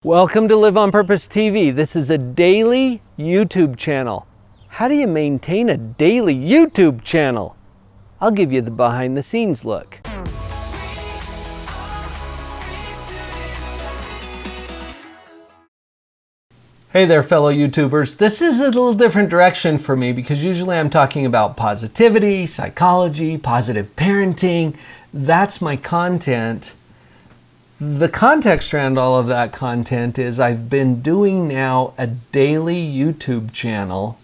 Welcome to Live on Purpose TV. This is a daily YouTube channel. How do you maintain a daily YouTube channel? I'll give you the behind the scenes look. Hey there, fellow YouTubers. This is a little different direction for me because usually I'm talking about positivity, psychology, positive parenting. That's my content. The context around all of that content is I've been doing now a daily YouTube channel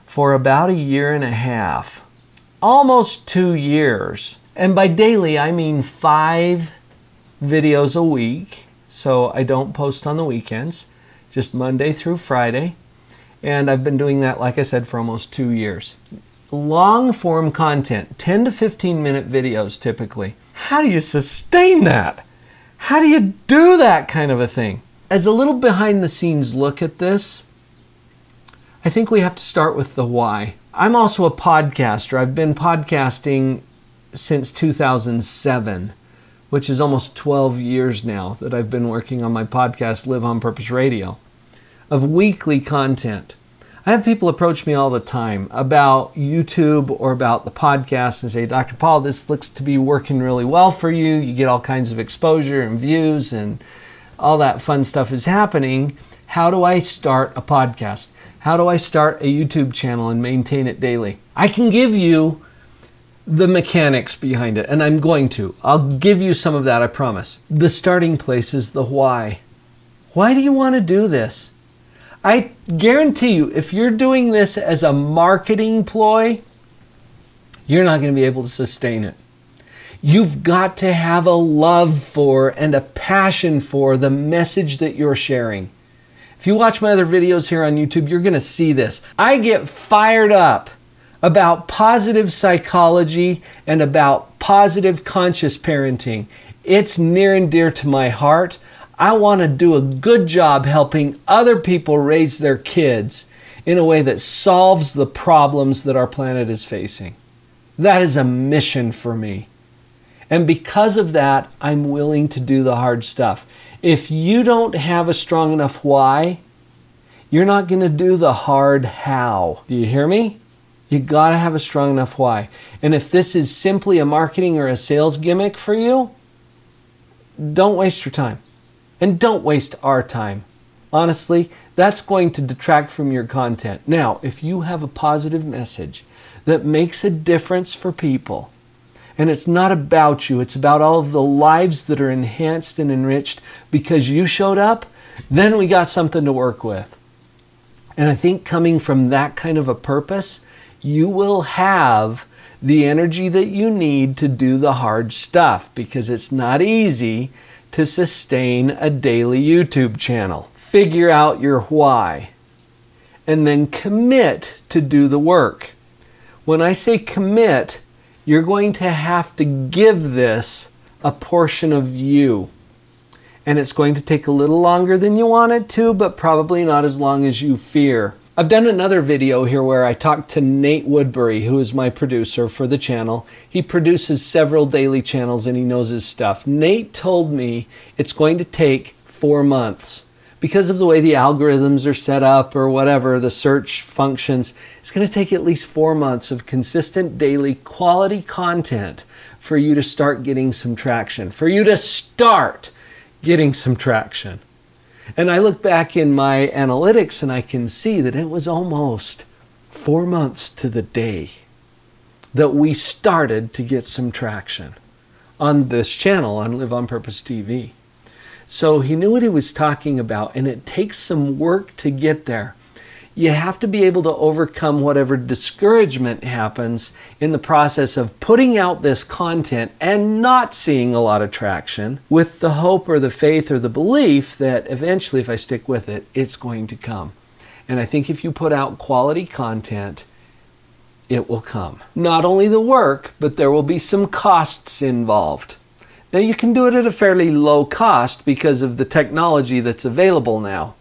for about a year and a half, almost 2 years. And by daily, I mean 5 videos a week. So I don't post on the weekends, just Monday through Friday. And I've been doing that, like I said, for almost 2 years. Long form content, 10 to 15 minute videos typically. How do you sustain that? How do you do that kind of a thing? As a little behind the scenes look at this, I think we have to start with the why. I'm also a podcaster. I've been podcasting since 2007, which is almost 12 years now that I've been working on my podcast, Live on Purpose Radio, of weekly content. I have people approach me all the time about YouTube or about the podcast and say, Dr. Paul, this looks to be working really well for you. You get all kinds of exposure and views and all that fun stuff is happening. How do I start a podcast? How do I start a YouTube channel and maintain it daily? I can give you the mechanics behind it, and I'm going to. I'll give you some of that, I promise. The starting place is the why. Why do you want to do this? I guarantee you, if you're doing this as a marketing ploy, you're not going to be able to sustain it. You've got to have a love for and a passion for the message that you're sharing. If you watch my other videos here on YouTube, you're going to see this. I get fired up about positive psychology and about positive conscious parenting. It's near and dear to my heart. I want to do a good job helping other people raise their kids in a way that solves the problems that our planet is facing. That is a mission for me. And because of that, I'm willing to do the hard stuff. If you don't have a strong enough why, you're not going to do the hard how. Do you hear me? You got to have a strong enough why. And if this is simply a marketing or a sales gimmick for you, don't waste your time. And don't waste our time. Honestly, that's going to detract from your content. Now, if you have a positive message that makes a difference for people, and it's not about you, it's about all of the lives that are enhanced and enriched because you showed up, then we got something to work with. And I think coming from that kind of a purpose, you will have the energy that you need to do the hard stuff because it's not easy to sustain a daily YouTube channel. Figure out your why and then commit to do the work. When I say commit, you're going to have to give this a portion of you. And it's going to take a little longer than you want it to, but probably not as long as you fear. I've done another video here where I talked to Nate Woodbury, who is my producer for the channel. He produces several daily channels and he knows his stuff. Nate told me it's going to take 4 months because of the way the algorithms are set up or whatever, the search functions. It's going to take at least 4 months of consistent daily quality content for you to start getting some traction, for you to start getting some traction. And I look back in my analytics and I can see that it was almost 4 months to the day that we started to get some traction on this channel, on Live on Purpose TV. So he knew what he was talking about, and it takes some work to get there. You have to be able to overcome whatever discouragement happens in the process of putting out this content and not seeing a lot of traction with the hope or the faith or the belief that eventually, if I stick with it, it's going to come. And I think if you put out quality content, it will come. Not only the work, but there will be some costs involved. Now you can do it at a fairly low cost because of the technology that's available now.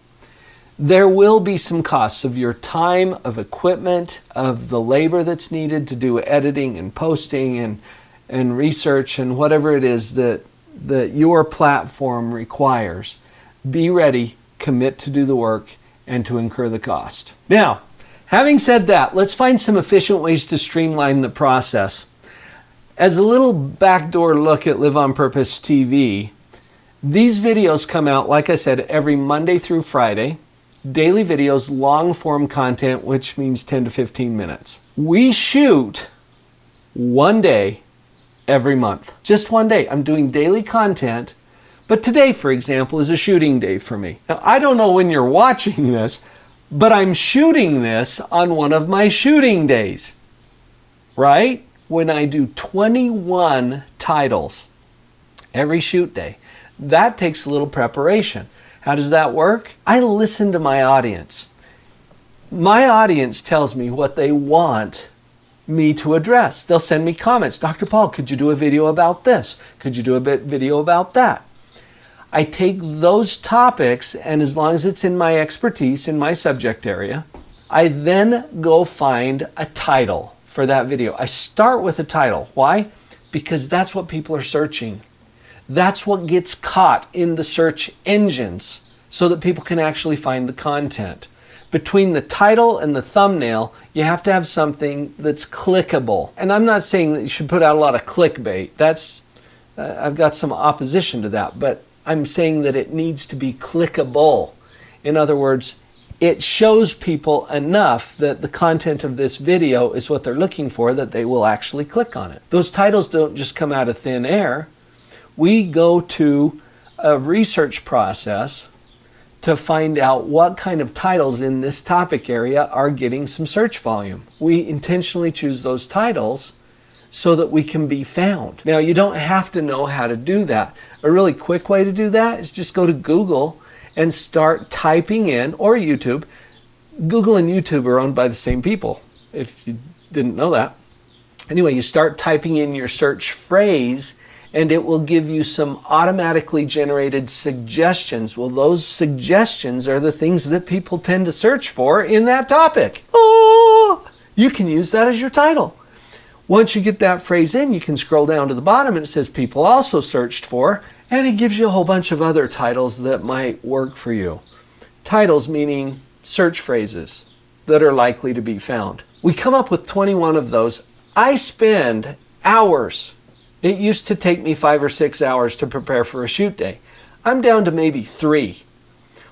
There will be some costs of your time, of equipment, of the labor that's needed to do editing and posting and research and whatever it is that your platform requires. Be ready, commit to do the work, and to incur the cost. Now, having said that, let's find some efficient ways to streamline the process. As a little backdoor look at Live on Purpose TV, these videos come out, like I said, every Monday through Friday. Daily videos, long form content, which means 10 to 15 minutes. We shoot one day every month. Just one day. I'm doing daily content, but today, for example, is a shooting day for me. Now, I don't know when you're watching this, but I'm shooting this on one of my shooting days, right? When I do 21 titles every shoot day. That takes a little preparation. How does that work? I listen to my audience. My audience tells me what they want me to address. They'll send me comments. Dr. Paul, could you do a video about this? Could you do a video about that? I take those topics, and as long as it's in my expertise, in my subject area, I then go find a title for that video. I start with a title. Why? Because that's what people are searching. That's what gets caught in the search engines so that people can actually find the content. Between the title and the thumbnail, you have to have something that's clickable. And I'm not saying that you should put out a lot of clickbait. I've got some opposition to that, but I'm saying that it needs to be clickable. In other words, it shows people enough that the content of this video is what they're looking for, that they will actually click on it. Those titles don't just come out of thin air. We go to a research process to find out what kind of titles in this topic area are getting some search volume. We intentionally choose those titles so that we can be found. Now, you don't have to know how to do that. A really quick way to do that is just go to Google and start typing in, or YouTube. Google and YouTube are owned by the same people, if you didn't know that. Anyway, you start typing in your search phrase, and it will give you some automatically generated suggestions. Well, those suggestions are the things that people tend to search for in that topic. Oh, you can use that as your title. Once you get that phrase in, you can scroll down to the bottom and it says people also searched for, and it gives you a whole bunch of other titles that might work for you. Titles meaning search phrases that are likely to be found. We come up with 21 of those. I spend hours. It used to take me 5 or 6 hours to prepare for a shoot day. I'm down to maybe 3,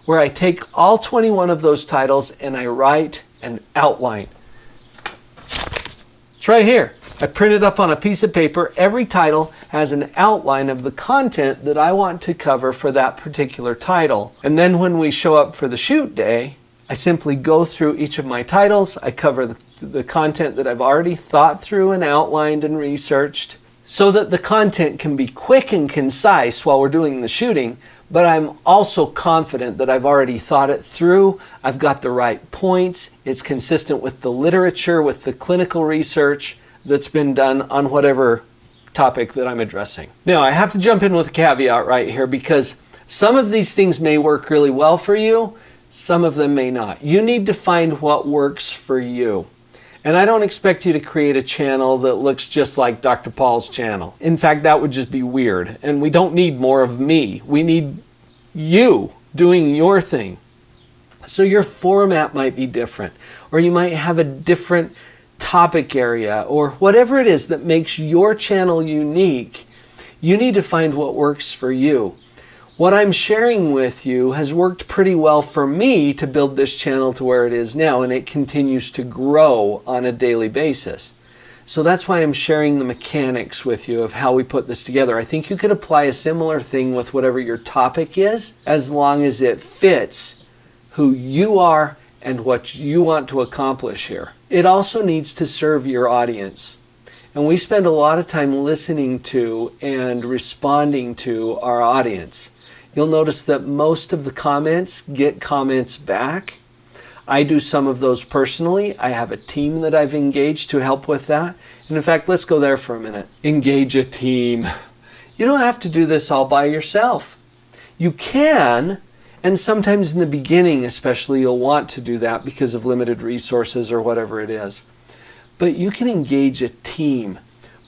where I take all 21 of those titles and I write an outline. It's right here. I print it up on a piece of paper. Every title has an outline of the content that I want to cover for that particular title. And then when we show up for the shoot day, I simply go through each of my titles. I cover the content that I've already thought through and outlined and researched, so that the content can be quick and concise while we're doing the shooting, but I'm also confident that I've already thought it through. I've got the right points. It's consistent with the literature, with the clinical research that's been done on whatever topic that I'm addressing. Now, I have to jump in with a caveat right here, because some of these things may work really well for you, some of them may not. You need to find what works for you. And I don't expect you to create a channel that looks just like Dr. Paul's channel. In fact, that would just be weird. And we don't need more of me. We need you doing your thing. So your format might be different, or you might have a different topic area, or whatever it is that makes your channel unique. You need to find what works for you. What I'm sharing with you has worked pretty well for me to build this channel to where it is now, and it continues to grow on a daily basis. So that's why I'm sharing the mechanics with you of how we put this together. I think you could apply a similar thing with whatever your topic is, as long as it fits who you are and what you want to accomplish here. It also needs to serve your audience. And we spend a lot of time listening to and responding to our audience. You'll notice that most of the comments get comments back. I do some of those personally. I have a team that I've engaged to help with that. And in fact, let's go there for a minute. Engage a team. You don't have to do this all by yourself. You can, and sometimes in the beginning especially, you'll want to do that because of limited resources or whatever it is. But you can engage a team.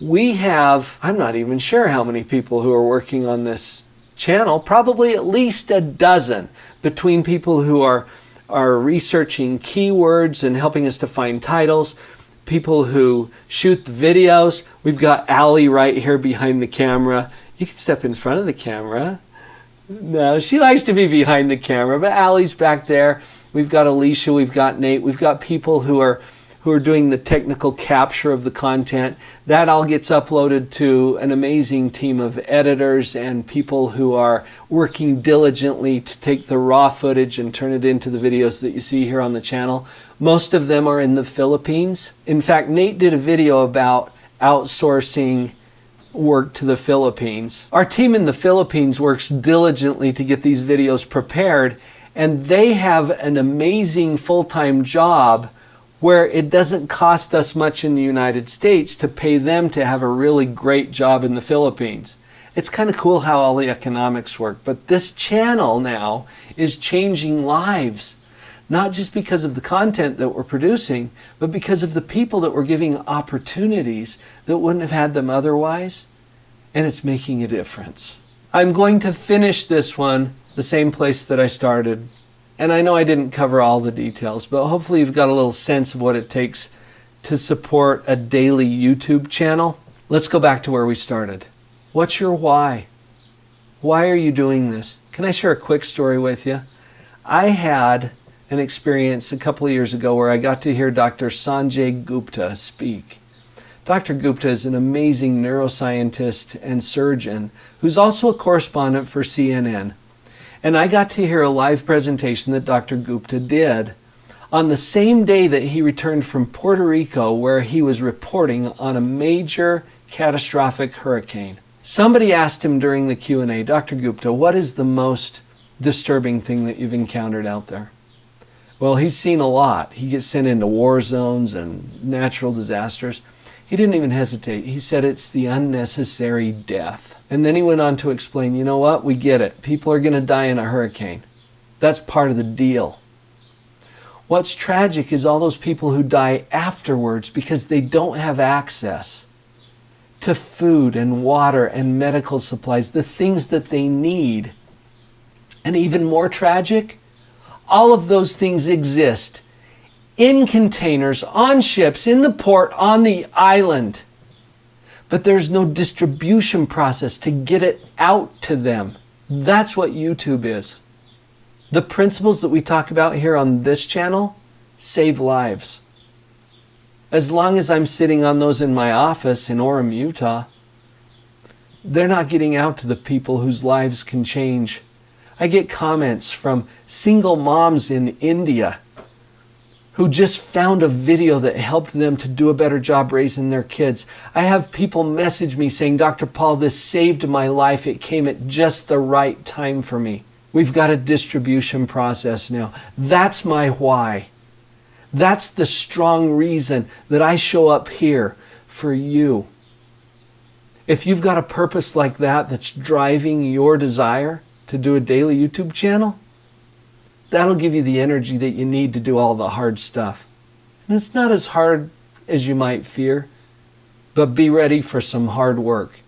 We have, I'm not even sure how many people who are working on this channel, probably at least a dozen, between people who are researching keywords and helping us to find titles, people who shoot the videos. We've got Allie right here behind the camera. You can step in front of the camera. No, she likes to be behind the camera, but Allie's back there. We've got Alicia, we've got Nate, we've got people who are doing the technical capture of the content. That all gets uploaded to an amazing team of editors and people who are working diligently to take the raw footage and turn it into the videos that you see here on the channel. Most of them are in the Philippines. In fact, Nate did a video about outsourcing work to the Philippines. Our team in the Philippines works diligently to get these videos prepared, and they have an amazing full-time job where it doesn't cost us much in the United States to pay them to have a really great job in the Philippines. It's kind of cool how all the economics work, but this channel now is changing lives. Not just because of the content that we're producing, but because of the people that we're giving opportunities that wouldn't have had them otherwise, and it's making a difference. I'm going to finish this one the same place that I started, and I know I didn't cover all the details, but hopefully you've got a little sense of what it takes to support a daily YouTube channel. Let's go back to where we started. What's your why? Why are you doing this? Can I share a quick story with you? I had an experience a couple of years ago where I got to hear Dr. Sanjay Gupta speak. Dr. Gupta is an amazing neuroscientist and surgeon who's also a correspondent for CNN. And I got to hear a live presentation that Dr. Gupta did on the same day that he returned from Puerto Rico, where he was reporting on a major catastrophic hurricane. Somebody asked him during the Q&A, Dr. Gupta, what is the most disturbing thing that you've encountered out there? Well, he's seen a lot. He gets sent into war zones and natural disasters. He didn't even hesitate. He said it's the unnecessary death. And then he went on to explain, you know what? We get it. People are going to die in a hurricane. That's part of the deal. What's tragic is all those people who die afterwards because they don't have access to food and water and medical supplies, the things that they need. And even more tragic, all of those things exist in containers, on ships, in the port, on the island. But there's no distribution process to get it out to them. That's what YouTube is. The principles that we talk about here on this channel save lives. As long as I'm sitting on those in my office in Orem, Utah, they're not getting out to the people whose lives can change. I get comments from single moms in India who just found a video that helped them to do a better job raising their kids. I have people message me saying, Dr. Paul, this saved my life. It came at just the right time for me. We've got a distribution process now. That's my why. That's the strong reason that I show up here for you. If you've got a purpose like that that's driving your desire to do a daily YouTube channel, that'll give you the energy that you need to do all the hard stuff. And it's not as hard as you might fear, but be ready for some hard work.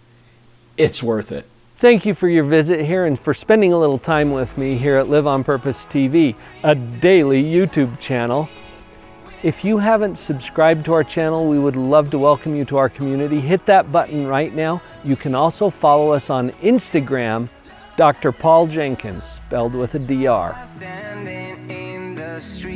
It's worth it. Thank you for your visit here and for spending a little time with me here at Live on Purpose TV, a daily YouTube channel. If you haven't subscribed to our channel, we would love to welcome you to our community. Hit that button right now. You can also follow us on Instagram, Dr. Paul Jenkins, spelled with a DR.